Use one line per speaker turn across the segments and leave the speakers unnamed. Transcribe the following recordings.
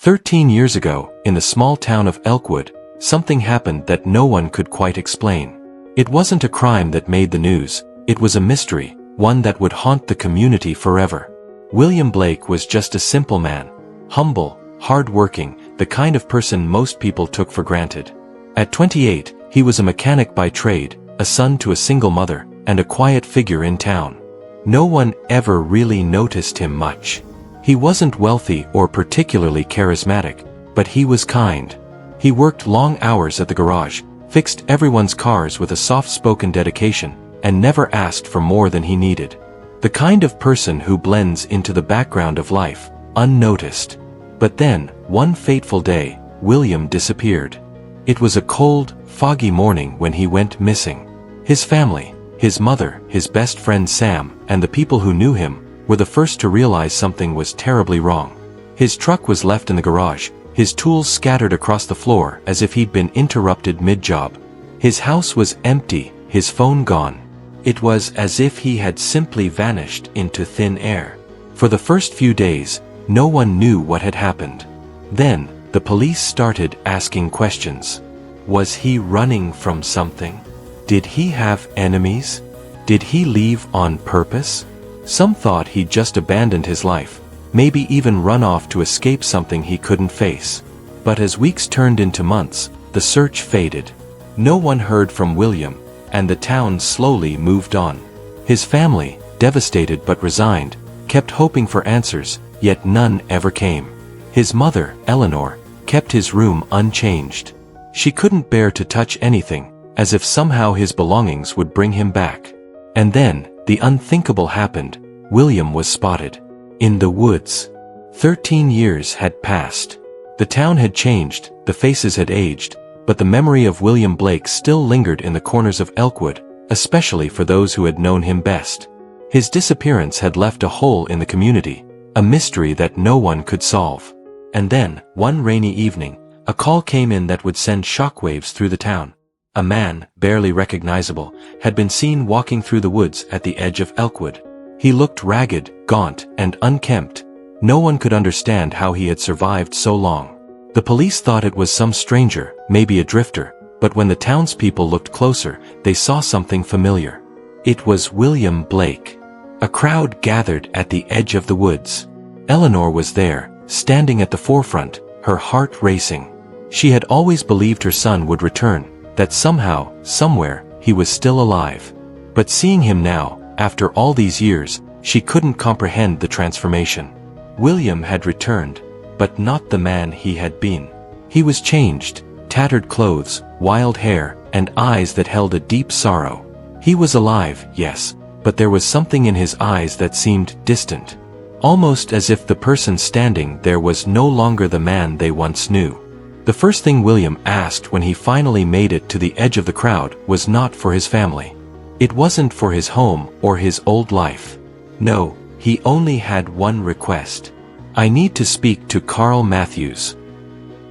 13 years ago, in the small town of Elkwood, something happened that no one could quite explain. It wasn't a crime that made the news, it was a mystery, one that would haunt the community forever. William Blake was just a simple man, humble, hard-working, the kind of person most people took for granted. At 28, he was a mechanic by trade, a son to a single mother, and a quiet figure in town. No one ever really noticed him much. He wasn't wealthy or particularly charismatic, but he was kind. He worked long hours at the garage, fixed everyone's cars with a soft-spoken dedication, and never asked for more than he needed. The kind of person who blends into the background of life, unnoticed. But then, one fateful day, William disappeared. It was a cold, foggy morning when he went missing. His family, his mother, his best friend Sam, and the people who knew him, were the first to realize something was terribly wrong. His truck was left in the garage, his tools scattered across the floor as if he'd been interrupted mid-job. His house was empty, his phone gone. It was as if he had simply vanished into thin air. For the first few days, no one knew what had happened. Then, the police started asking questions. Was he running from something? Did he have enemies? Did he leave on purpose? Some thought he'd just abandoned his life, maybe even run off to escape something he couldn't face. But as weeks turned into months, the search faded. No one heard from William, and the town slowly moved on. His family, devastated but resigned, kept hoping for answers, yet none ever came. His mother, Eleanor, kept his room unchanged. She couldn't bear to touch anything, as if somehow his belongings would bring him back. And then, the unthinkable happened. William was spotted. In the woods. 13 years had passed. The town had changed, the faces had aged, but the memory of William Blake still lingered in the corners of Elkwood, especially for those who had known him best. His disappearance had left a hole in the community, a mystery that no one could solve. And then, one rainy evening, a call came in that would send shockwaves through the town. A man, barely recognizable, had been seen walking through the woods at the edge of Elkwood. He looked ragged, gaunt, and unkempt. No one could understand how he had survived so long. The police thought it was some stranger, maybe a drifter, but when the townspeople looked closer, they saw something familiar. It was William Blake. A crowd gathered at the edge of the woods. Eleanor was there, standing at the forefront, her heart racing. She had always believed her son would return, that somehow, somewhere, he was still alive. But seeing him now, after all these years, she couldn't comprehend the transformation. William had returned, but not the man he had been. He was changed, tattered clothes, wild hair, and eyes that held a deep sorrow. He was alive, yes, but there was something in his eyes that seemed distant. Almost as if the person standing there was no longer the man they once knew. The first thing William asked when he finally made it to the edge of the crowd was not for his family. It wasn't for his home or his old life. No, he only had one request. I need to speak to Carl Matthews.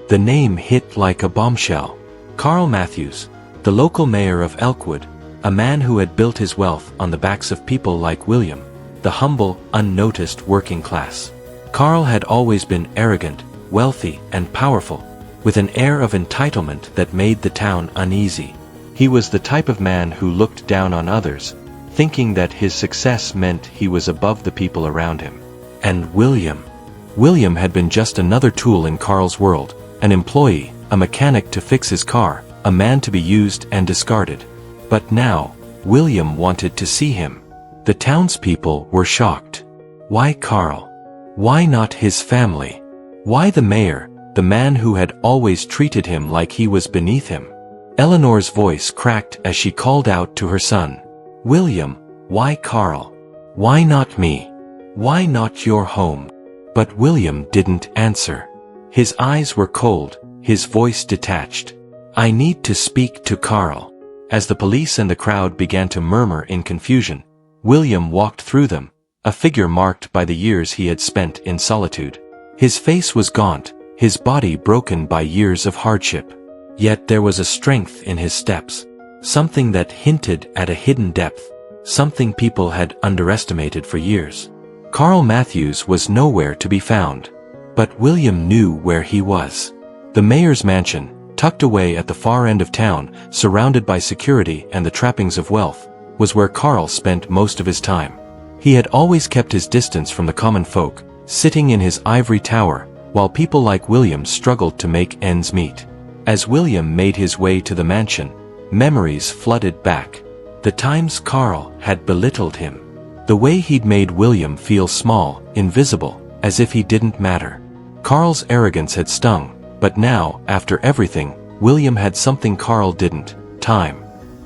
The name hit like a bombshell. Carl Matthews, the local mayor of Elkwood, a man who had built his wealth on the backs of people like William, the humble, unnoticed working class. Carl had always been arrogant, wealthy, and powerful, with an air of entitlement that made the town uneasy. He was the type of man who looked down on others, thinking that his success meant he was above the people around him. And William had been just another tool in Carl's world, an employee, a mechanic to fix his car, a man to be used and discarded. But now, William wanted to see him. The townspeople were shocked. Why Carl? Why not his family? Why the mayor, the man who had always treated him like he was beneath him? Eleanor's voice cracked as she called out to her son. William, why Carl? Why not me? Why not your home? But William didn't answer. His eyes were cold, his voice detached. I need to speak to Carl. As the police and the crowd began to murmur in confusion, William walked through them, a figure marked by the years he had spent in solitude. His face was gaunt, his body broken by years of hardship. Yet there was a strength in his steps, something that hinted at a hidden depth, something people had underestimated for years. Carl Matthews was nowhere to be found. But William knew where he was. The mayor's mansion, tucked away at the far end of town, surrounded by security and the trappings of wealth, was where Carl spent most of his time. He had always kept his distance from the common folk, sitting in his ivory tower, while people like William struggled to make ends meet. As William made his way to the mansion, memories flooded back. The times Carl had belittled him. The way he'd made William feel small, invisible, as if he didn't matter. Carl's arrogance had stung, but now, after everything, William had something Carl didn't: time.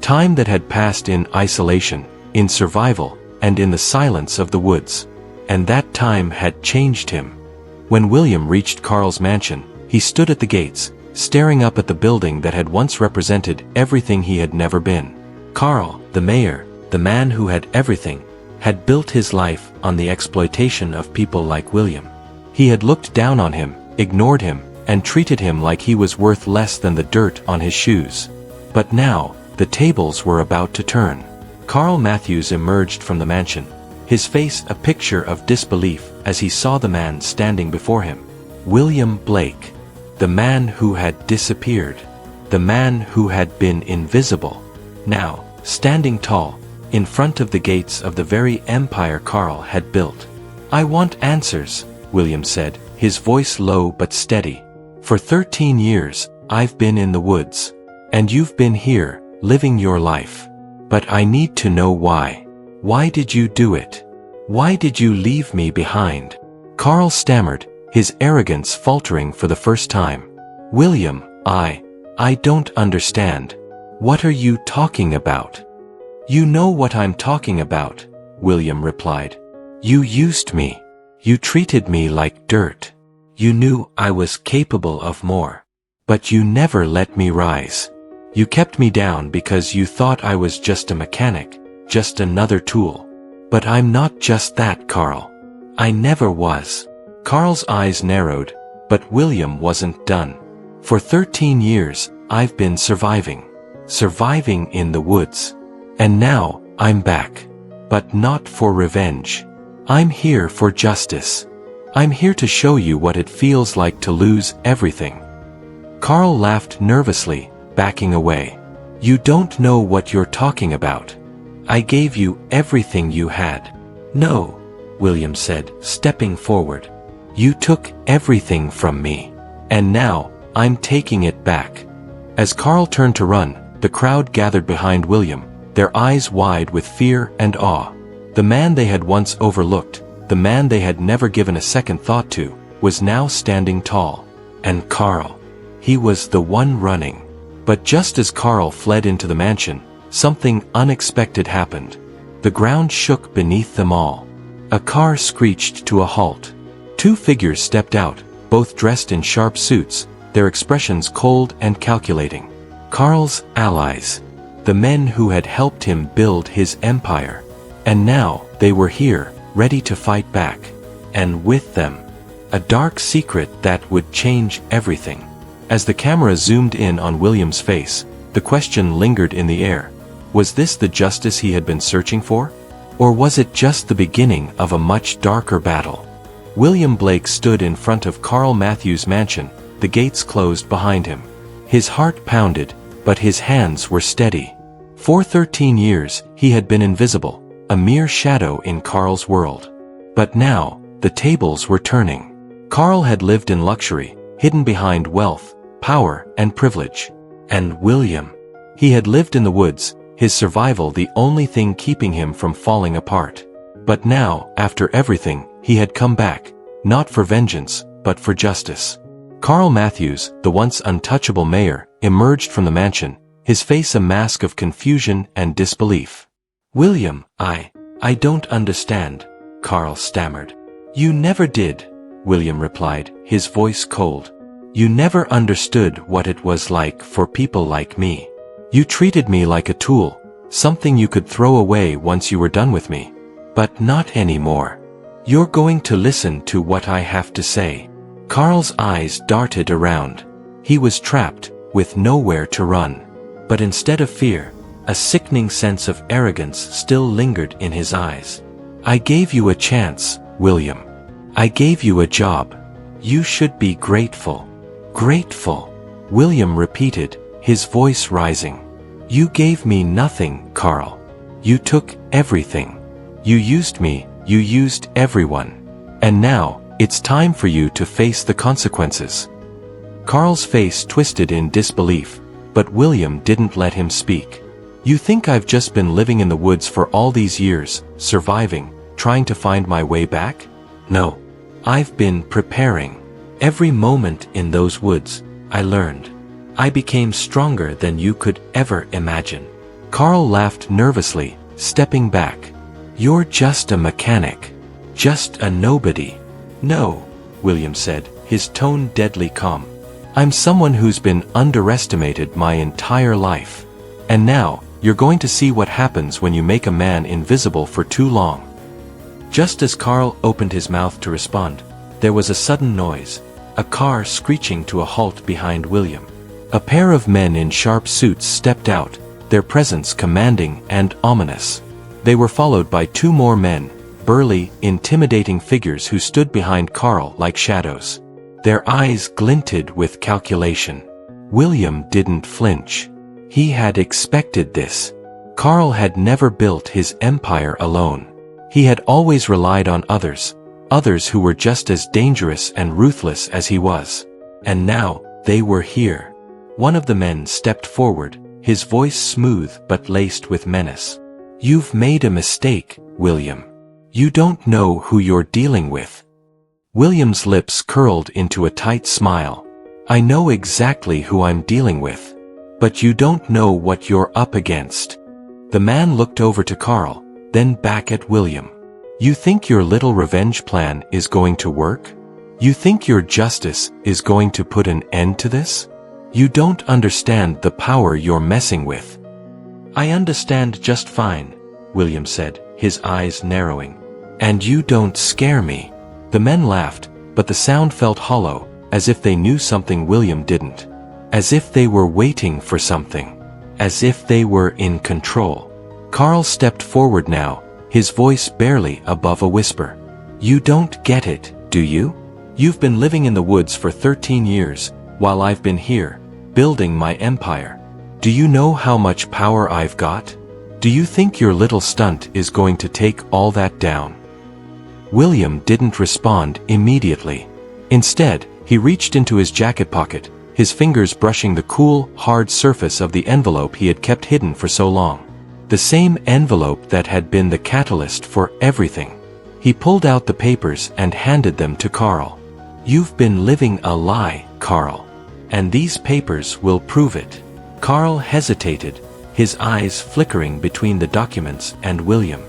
Time that had passed in isolation, in survival, and in the silence of the woods. And that time had changed him. When William reached Carl's mansion, he stood at the gates, staring up at the building that had once represented everything he had never been. Carl, the mayor, the man who had everything, had built his life on the exploitation of people like William. He had looked down on him, ignored him, and treated him like he was worth less than the dirt on his shoes. But now, the tables were about to turn. Carl Matthews emerged from the mansion, his face a picture of disbelief as he saw the man standing before him. William Blake. The man who had disappeared. The man who had been invisible. Now, standing tall, in front of the gates of the very empire Carl had built. "I want answers," William said, his voice low but steady. "For 13 years, I've been in the woods. And you've been here, living your life. But I need to know why. Why did you do it? Why did you leave me behind?" Carl stammered, his arrogance faltering for the first time. "William, I don't understand. What are you talking about?" "You know what I'm talking about," William replied. "You used me. You treated me like dirt. You knew I was capable of more. But you never let me rise. You kept me down because you thought I was just a mechanic, just another tool. But I'm not just that, Carl. I never was." Carl's eyes narrowed, but William wasn't done. "For 13 years, I've been surviving. Surviving in the woods. And now, I'm back. But not for revenge. I'm here for justice. I'm here to show you what it feels like to lose everything." Carl laughed nervously, backing away. "You don't know what you're talking about. I gave you everything you had." "No," William said, stepping forward. "You took everything from me. And now, I'm taking it back." As Carl turned to run, the crowd gathered behind William, their eyes wide with fear and awe. The man they had once overlooked, the man they had never given a second thought to, was now standing tall. And Carl. He was the one running. But just as Carl fled into the mansion, something unexpected happened. The ground shook beneath them all. A car screeched to a halt. Two figures stepped out, both dressed in sharp suits, their expressions cold and calculating. Carl's allies. The men who had helped him build his empire. And now, they were here, ready to fight back. And with them, a dark secret that would change everything. As the camera zoomed in on William's face, the question lingered in the air. Was this the justice he had been searching for? Or was it just the beginning of a much darker battle? William Blake stood in front of Carl Matthews' mansion, the gates closed behind him. His heart pounded, but his hands were steady. For 13 years, he had been invisible, a mere shadow in Carl's world. But now, the tables were turning. Carl had lived in luxury, hidden behind wealth, power, and privilege. And William. He had lived in the woods, his survival the only thing keeping him from falling apart. But now, after everything, he had come back, not for vengeance, but for justice. Carl Matthews, the once untouchable mayor, emerged from the mansion, his face a mask of confusion and disbelief. "William, I don't understand," Carl stammered. "You never did," William replied, his voice cold. "You never understood what it was like for people like me. You treated me like a tool, something you could throw away once you were done with me. But not anymore. You're going to listen to what I have to say." Carl's eyes darted around. He was trapped, with nowhere to run. But instead of fear, a sickening sense of arrogance still lingered in his eyes. "I gave you a chance, William. I gave you a job. You should be grateful. Grateful, William repeated, his voice rising. You gave me nothing, Carl. You took everything. You used me, you used everyone. And now, it's time for you to face the consequences. Carl's face twisted in disbelief, but William didn't let him speak. You think I've just been living in the woods for all these years, surviving, trying to find my way back? No. I've been preparing. Every moment in those woods, I learned. I became stronger than you could ever imagine. Carl laughed nervously, stepping back. You're just a mechanic. Just a nobody. No, William said, his tone deadly calm. I'm someone who's been underestimated my entire life. And now, you're going to see what happens when you make a man invisible for too long. Just as Carl opened his mouth to respond, there was a sudden noise, a car screeching to a halt behind William. A pair of men in sharp suits stepped out, their presence commanding and ominous. They were followed by two more men, burly, intimidating figures who stood behind Carl like shadows. Their eyes glinted with calculation. William didn't flinch. He had expected this. Carl had never built his empire alone. He had always relied on others who were just as dangerous and ruthless as he was. And now, they were here. One of the men stepped forward, his voice smooth but laced with menace. You've made a mistake, William. You don't know who you're dealing with. William's lips curled into a tight smile. I know exactly who I'm dealing with. But you don't know what you're up against. The man looked over to Carl, then back at William. You think your little revenge plan is going to work? You think your justice is going to put an end to this? You don't understand the power you're messing with. I understand just fine, William said, his eyes narrowing. And you don't scare me. The men laughed, but the sound felt hollow, as if they knew something William didn't. As if they were waiting for something. As if they were in control. Carl stepped forward now, his voice barely above a whisper. You don't get it, do you? You've been living in the woods for 13 years, while I've been here, building my empire. Do you know how much power I've got? Do you think your little stunt is going to take all that down? William didn't respond immediately. Instead, he reached into his jacket pocket, his fingers brushing the cool, hard surface of the envelope he had kept hidden for so long. The same envelope that had been the catalyst for everything. He pulled out the papers and handed them to Carl. You've been living a lie, Carl. And these papers will prove it. Carl hesitated, his eyes flickering between the documents and William.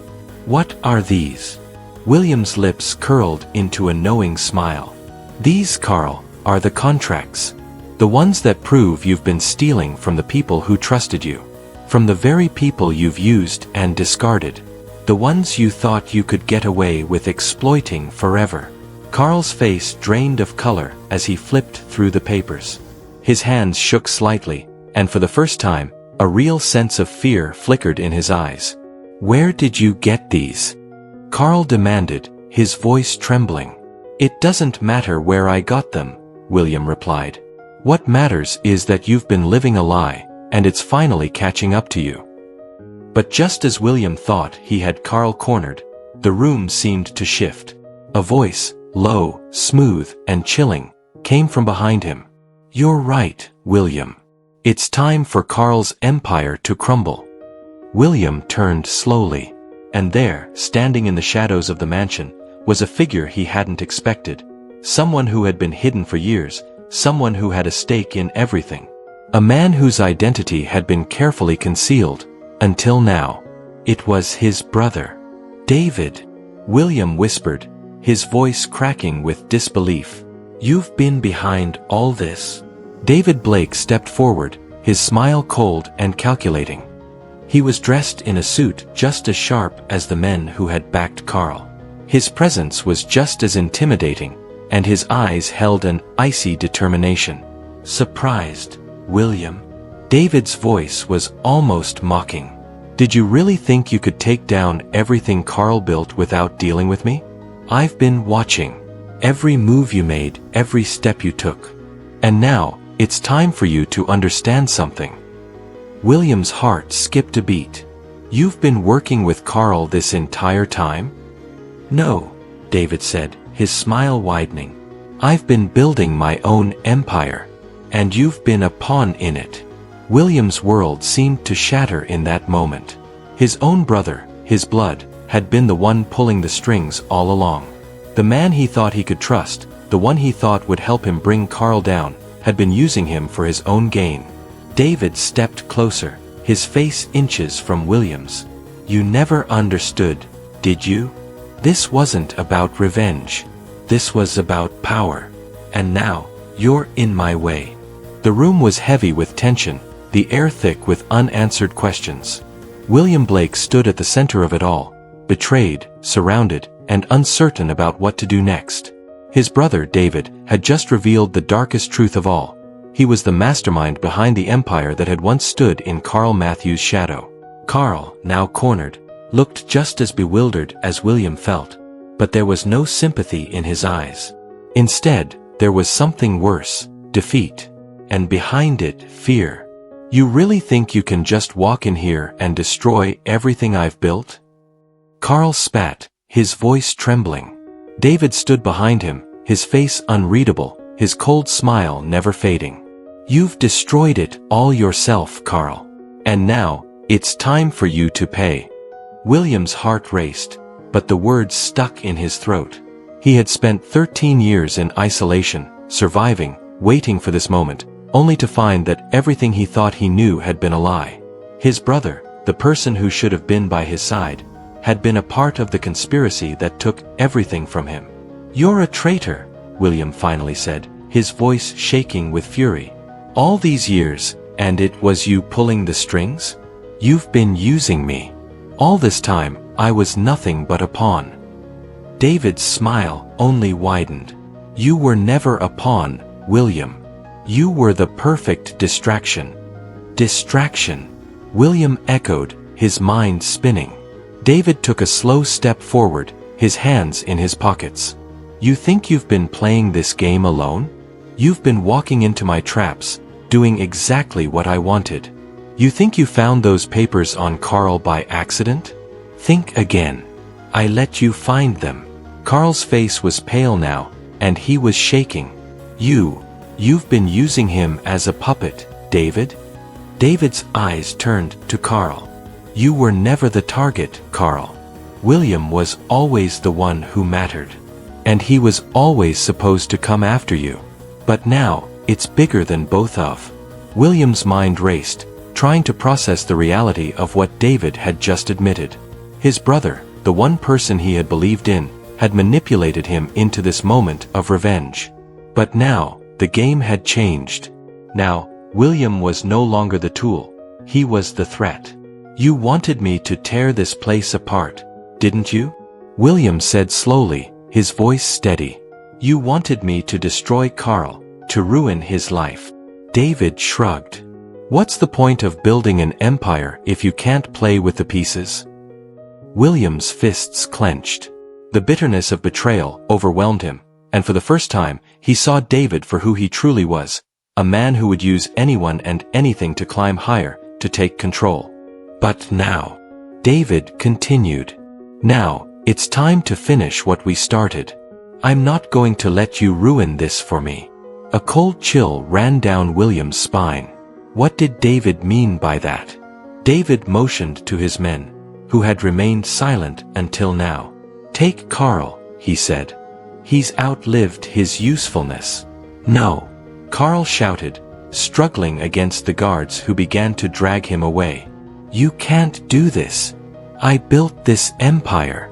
What are these? William's lips curled into a knowing smile. These, Carl, are the contracts. The ones that prove you've been stealing from the people who trusted you. From the very people you've used and discarded. The ones you thought you could get away with exploiting forever. Carl's face drained of color as he flipped through the papers. His hands shook slightly, and for the first time, a real sense of fear flickered in his eyes. Where did you get these? Carl demanded, his voice trembling. It doesn't matter where I got them, William replied. What matters is that you've been living a lie, and it's finally catching up to you. But just as William thought he had Carl cornered, the room seemed to shift. A voice, low, smooth, and chilling, came from behind him. You're right, William. It's time for Carl's empire to crumble. William turned slowly, and there, standing in the shadows of the mansion, was a figure he hadn't expected. Someone who had been hidden for years, someone who had a stake in everything. A man whose identity had been carefully concealed, until now. It was his brother. David. William whispered, his voice cracking with disbelief. You've been behind all this? David Blake stepped forward, his smile cold and calculating. He was dressed in a suit just as sharp as the men who had backed Carl. His presence was just as intimidating, and his eyes held an icy determination. Surprised, William? David's voice was almost mocking. Did you really think you could take down everything Carl built without dealing with me? I've been watching. every move you made, every step you took. And now, it's time for you to understand something. William's heart skipped a beat. You've been working with Carl this entire time? No, David said, his smile widening. I've been building my own empire. And you've been a pawn in it. William's world seemed to shatter in that moment. His own brother, his blood, had been the one pulling the strings all along. The man he thought he could trust, the one he thought would help him bring Carl down, had been using him for his own gain. David stepped closer, his face inches from William's. You never understood, did you? This wasn't about revenge. This was about power. And now, you're in my way. The room was heavy with tension, the air thick with unanswered questions. William Blake stood at the center of it all, betrayed, surrounded, and uncertain about what to do next. His brother, David, had just revealed the darkest truth of all. He was the mastermind behind the empire that had once stood in Carl Matthews' shadow. Carl, now cornered, looked just as bewildered as William felt, but there was no sympathy in his eyes. Instead, there was something worse, defeat. And behind it, fear. You really think you can just walk in here and destroy everything I've built? Carl spat, his voice trembling. David stood behind him, his face unreadable, his cold smile never fading. You've destroyed it all yourself, Carl. And now, it's time for you to pay. William's heart raced, but the words stuck in his throat. He had spent 13 years in isolation, surviving, waiting for this moment, only to find that everything he thought he knew had been a lie. His brother, the person who should have been by his side, had been a part of the conspiracy that took everything from him. You're a traitor, William finally said, his voice shaking with fury. All these years, and it was you pulling the strings? You've been using me. All this time, I was nothing but a pawn. David's smile only widened. You were never a pawn, William. You were the perfect distraction. Distraction. William echoed, his mind spinning. David took a slow step forward, his hands in his pockets. You think you've been playing this game alone? You've been walking into my traps, doing exactly what I wanted. You think you found those papers on Carl by accident? Think again. I let you find them. Carl's face was pale now, and he was shaking. You've been using him as a puppet, David? David's eyes turned to Carl. You were never the target, Carl. William was always the one who mattered. And he was always supposed to come after you. But now, it's bigger than both of. William's mind raced, trying to process the reality of what David had just admitted. His brother, the one person he had believed in, had manipulated him into this moment of revenge. But now, the game had changed. Now, William was no longer the tool. He was the threat. You wanted me to tear this place apart, didn't you? William said slowly, his voice steady. You wanted me to destroy Carl, to ruin his life. David shrugged. What's the point of building an empire if you can't play with the pieces? William's fists clenched. The bitterness of betrayal overwhelmed him, and for the first time, he saw David for who he truly was, a man who would use anyone and anything to climb higher, to take control. But now, David continued. Now, it's time to finish what we started. I'm not going to let you ruin this for me. A cold chill ran down William's spine. What did David mean by that? David motioned to his men, who had remained silent until now. Take Carl, he said. He's outlived his usefulness. No, Carl shouted, struggling against the guards who began to drag him away. You can't do this. I built this empire.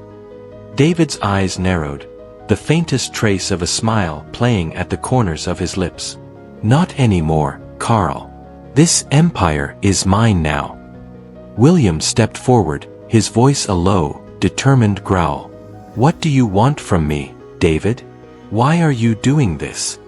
David's eyes narrowed, the faintest trace of a smile playing at the corners of his lips. Not anymore, Carl. This empire is mine now. William stepped forward, his voice a low, determined growl. What do you want from me, David? Why are you doing this?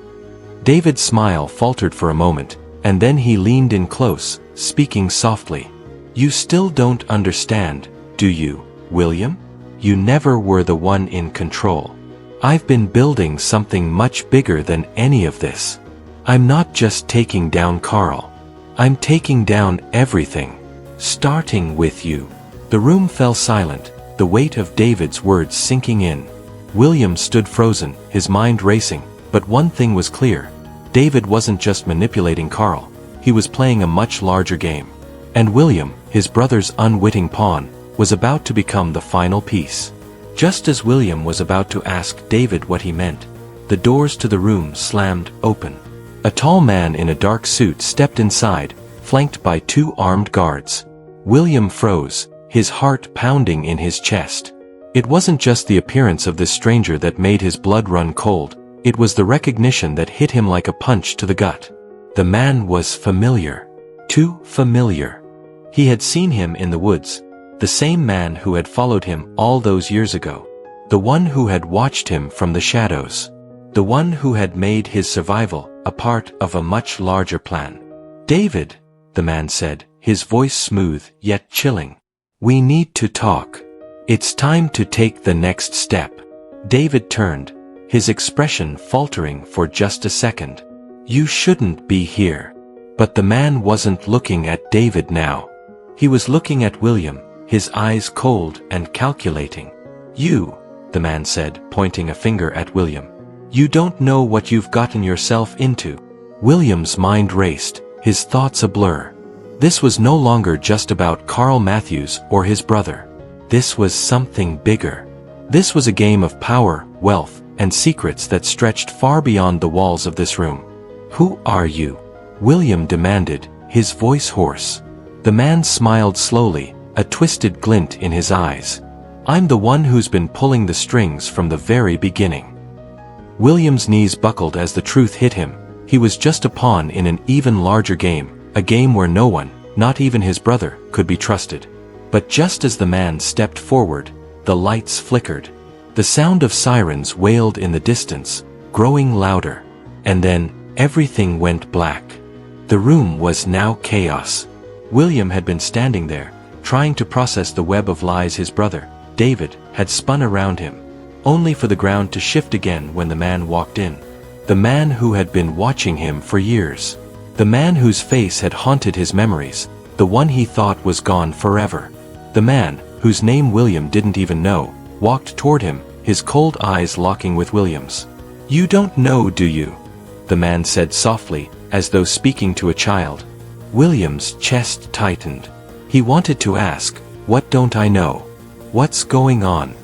David's smile faltered for a moment, and then he leaned in close, speaking softly. You still don't understand, do you, William? You never were the one in control. I've been building something much bigger than any of this. I'm not just taking down Carl. I'm taking down everything. Starting with you." The room fell silent, the weight of David's words sinking in. William stood frozen, his mind racing, but one thing was clear. David wasn't just manipulating Carl. He was playing a much larger game. And William, his brother's unwitting pawn, was about to become the final piece. Just as William was about to ask David what he meant, the doors to the room slammed open. A tall man in a dark suit stepped inside, flanked by 2 armed guards. William froze, his heart pounding in his chest. It wasn't just the appearance of this stranger that made his blood run cold, it was the recognition that hit him like a punch to the gut. The man was familiar. Too familiar. He had seen him in the woods. The same man who had followed him all those years ago. The one who had watched him from the shadows. The one who had made his survival a part of a much larger plan. "David," the man said, his voice smooth yet chilling. "We need to talk. It's time to take the next step." David turned, his expression faltering for just a second. "You shouldn't be here." But the man wasn't looking at David now. He was looking at William, his eyes cold and calculating. "You," the man said, pointing a finger at William. "You don't know what you've gotten yourself into." William's mind raced, his thoughts a blur. This was no longer just about Carl Matthews or his brother. This was something bigger. This was a game of power, wealth, and secrets that stretched far beyond the walls of this room. "Who are you?" William demanded, his voice hoarse. The man smiled slowly, a twisted glint in his eyes. "I'm the one who's been pulling the strings from the very beginning." William's knees buckled as the truth hit him. He was just a pawn in an even larger game, a game where no one, not even his brother, could be trusted. But just as the man stepped forward, the lights flickered. The sound of sirens wailed in the distance, growing louder. And then, everything went black. The room was now chaos. William had been standing there, trying to process the web of lies his brother, David, had spun around him, only for the ground to shift again when the man walked in. The man who had been watching him for years. The man whose face had haunted his memories, the one he thought was gone forever. The man, whose name William didn't even know, walked toward him, his cold eyes locking with William's. "You don't know, do you?" the man said softly, as though speaking to a child. William's chest tightened. He wanted to ask, "What don't I know? What's going on?"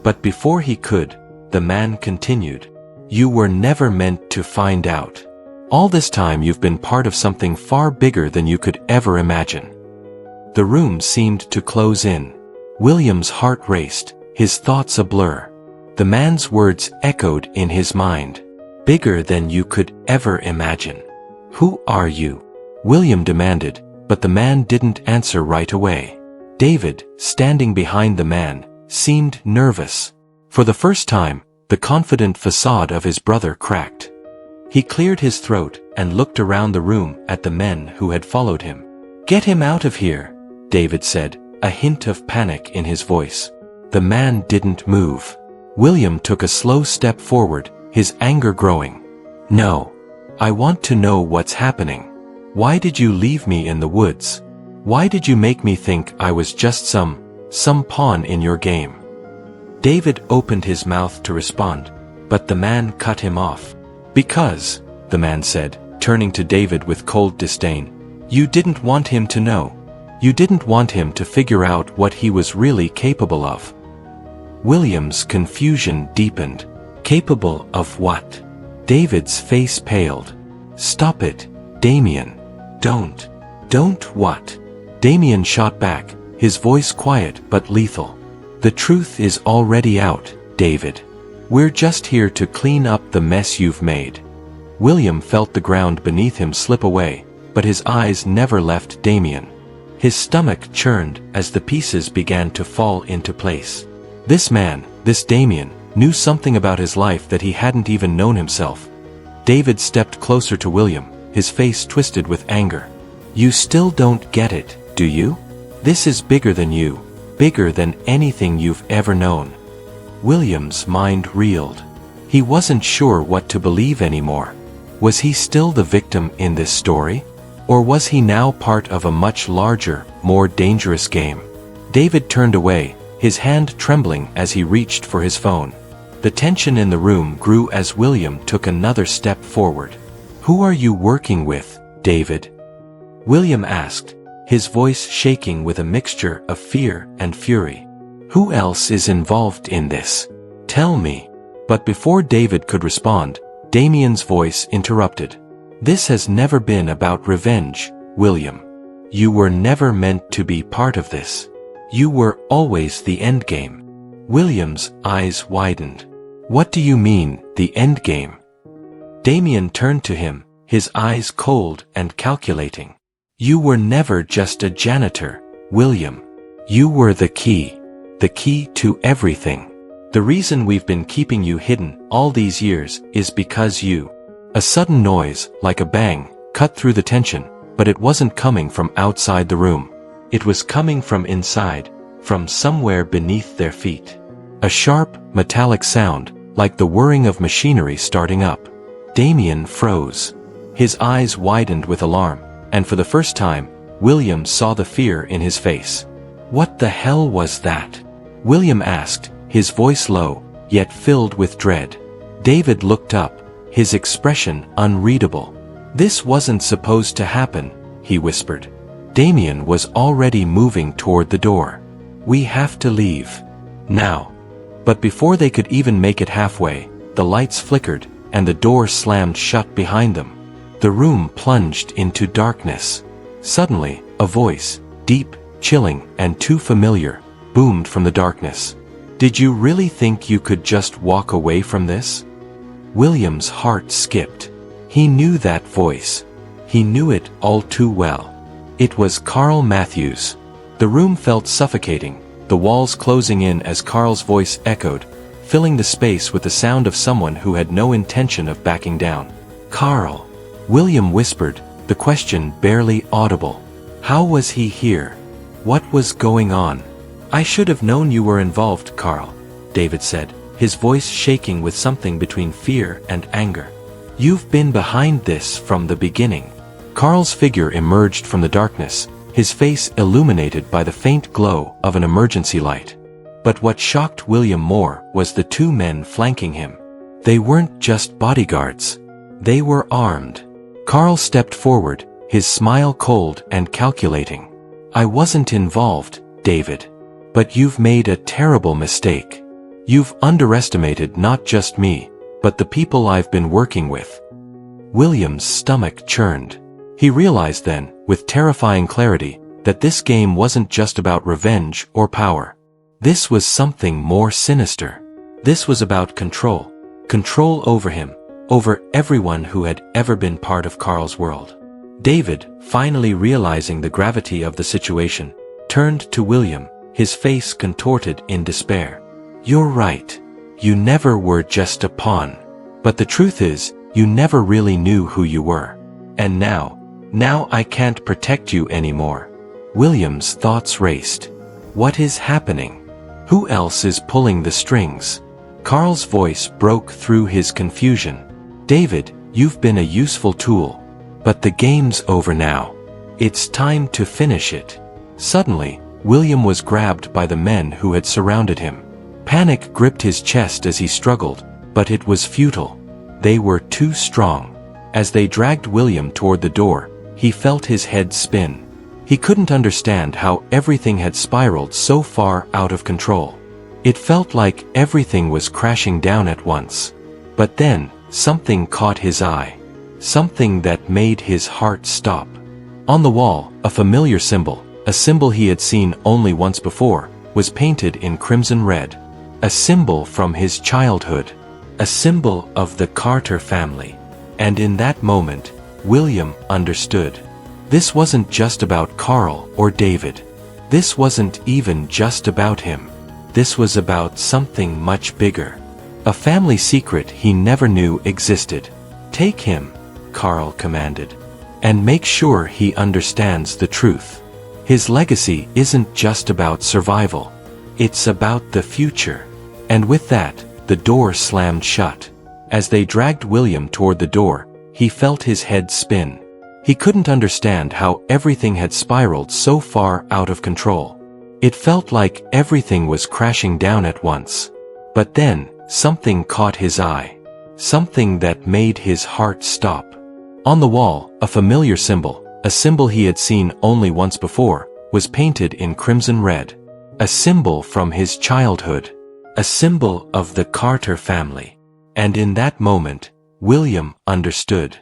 But before he could, the man continued. "You were never meant to find out. All this time you've been part of something far bigger than you could ever imagine." The room seemed to close in. William's heart raced, his thoughts a blur. The man's words echoed in his mind. "Bigger than you could ever imagine." "Who are you?" William demanded, but the man didn't answer right away. David, standing behind the man, seemed nervous. For the first time, the confident facade of his brother cracked. He cleared his throat and looked around the room at the men who had followed him. "Get him out of here," David said, a hint of panic in his voice. The man didn't move. William took a slow step forward, his anger growing. "No. I want to know what's happening. Why did you leave me in the woods? Why did you make me think I was just some pawn in your game?" David opened his mouth to respond, but the man cut him off. "Because," the man said, turning to David with cold disdain, "you didn't want him to know. You didn't want him to figure out what he was really capable of." William's confusion deepened. Capable of what? David's face paled. "Stop it, Damien. Don't. Don't what?" Damien shot back, his voice quiet but lethal. "The truth is already out, David. We're just here to clean up the mess you've made." William felt the ground beneath him slip away, but his eyes never left Damien. His stomach churned as the pieces began to fall into place. This man, this Damien, knew something about his life that he hadn't even known himself. David stepped closer to William, his face twisted with anger. "You still don't get it, do you? This is bigger than you, bigger than anything you've ever known." William's mind reeled. He wasn't sure what to believe anymore. Was he still the victim in this story? Or was he now part of a much larger, more dangerous game? David turned away, his hand trembling as he reached for his phone. The tension in the room grew as William took another step forward. "Who are you working with, David?" William asked, his voice shaking with a mixture of fear and fury. "Who else is involved in this? Tell me." But before David could respond, Damien's voice interrupted. "This has never been about revenge, William. You were never meant to be part of this. You were always the endgame." William's eyes widened. "What do you mean, the endgame?" Damien turned to him, his eyes cold and calculating. "You were never just a janitor, William. You were the key to everything. The reason we've been keeping you hidden all these years is because you." A sudden noise, like a bang, cut through the tension, but it wasn't coming from outside the room. It was coming from inside, from somewhere beneath their feet. A sharp, metallic sound, like the whirring of machinery starting up. Damien froze. His eyes widened with alarm, and for the first time, William saw the fear in his face. "What the hell was that?" William asked, his voice low, yet filled with dread. David looked up, his expression unreadable. "This wasn't supposed to happen," he whispered. Damien was already moving toward the door. "We have to leave. Now." But before they could even make it halfway, the lights flickered, and the door slammed shut behind them. The room plunged into darkness. Suddenly, a voice, deep, chilling, and too familiar, boomed from the darkness. "Did you really think you could just walk away from this?" William's heart skipped. He knew that voice. He knew it all too well. It was Carl Matthews. The room felt suffocating, the walls closing in as Carl's voice echoed, filling the space with the sound of someone who had no intention of backing down. "Carl," William whispered, the question barely audible. "How was he here? What was going on?" "I should have known you were involved, Carl," David said, his voice shaking with something between fear and anger. "You've been behind this from the beginning." Carl's figure emerged from the darkness, his face illuminated by the faint glow of an emergency light. But what shocked William more was the two men flanking him. They weren't just bodyguards. They were armed. Carl stepped forward, his smile cold and calculating. "I wasn't involved, David. But you've made a terrible mistake. You've underestimated not just me, but the people I've been working with." William's stomach churned. He realized then, with terrifying clarity, that this game wasn't just about revenge or power. This was something more sinister. This was about control. Control over him, over everyone who had ever been part of Carl's world. David, finally realizing the gravity of the situation, turned to William, his face contorted in despair. "You're right. You never were just a pawn. But the truth is, you never really knew who you were. And now I can't protect you anymore." William's thoughts raced. What is happening? Who else is pulling the strings? Carl's voice broke through his confusion. "David, you've been a useful tool. But the game's over now. It's time to finish it." Suddenly, William was grabbed by the men who had surrounded him. Panic gripped his chest as he struggled, but it was futile. They were too strong. As they dragged William toward the door, he felt his head spin. He couldn't understand how everything had spiraled so far out of control. It felt like everything was crashing down at once. But then, something caught his eye. Something that made his heart stop. On the wall, a familiar symbol, a symbol he had seen only once before, was painted in crimson red. A symbol from his childhood. A symbol of the Carter family. And in that moment, William understood. This wasn't just about Carl or David. This wasn't even just about him. This was about something much bigger. A family secret he never knew existed. "Take him," Carl commanded. "And make sure he understands the truth. His legacy isn't just about survival. It's about the future." And with that, the door slammed shut. As they dragged William toward the door, he felt his head spin. He couldn't understand how everything had spiraled so far out of control. It felt like everything was crashing down at once. But then, something caught his eye. Something that made his heart stop. On the wall, a familiar symbol, a symbol he had seen only once before, was painted in crimson red. A symbol from his childhood. A symbol of the Carter family. And in that moment, William understood.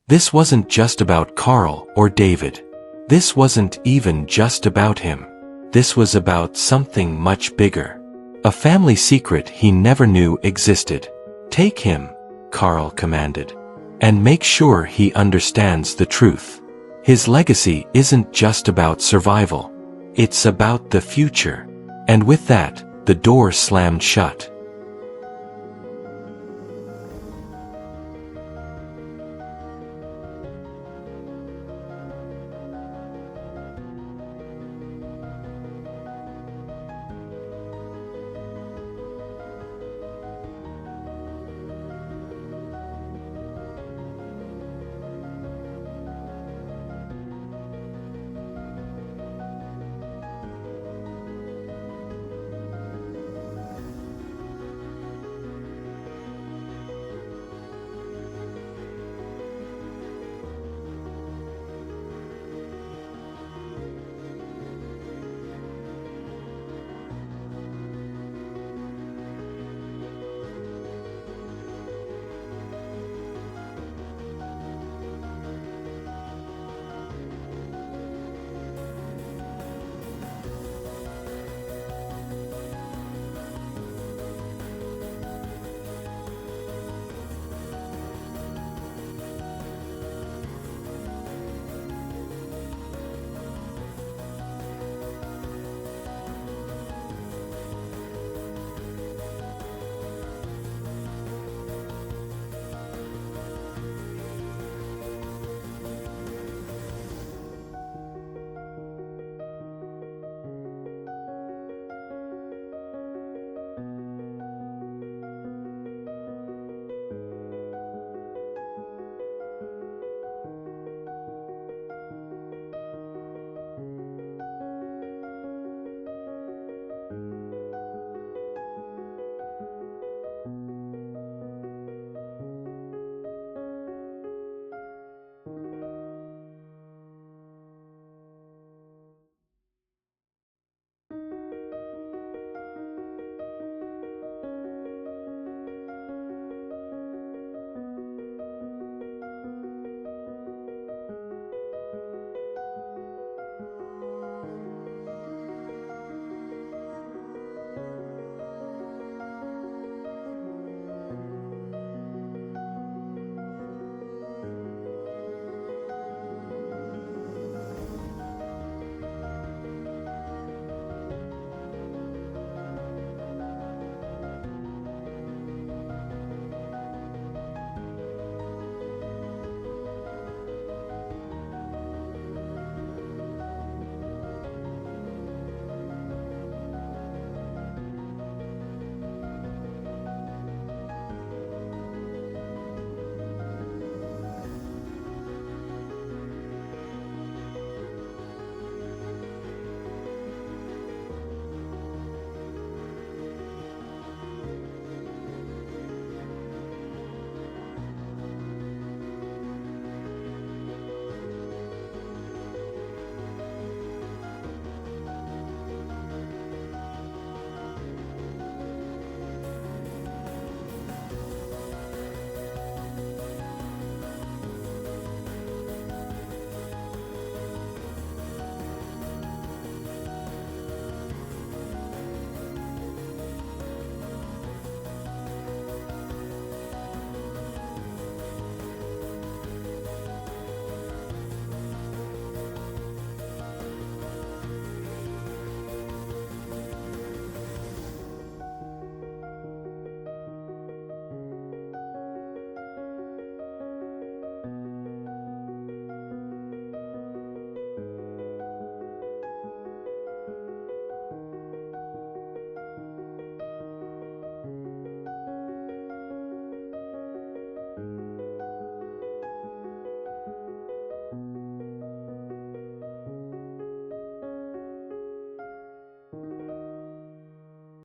This wasn't just about Carl or David. This wasn't even just about him. This was about something much bigger. A family secret he never knew existed. Take him, Carl commanded. And make sure he understands the truth. His legacy isn't just about survival. It's about the future. And with that, the door slammed shut.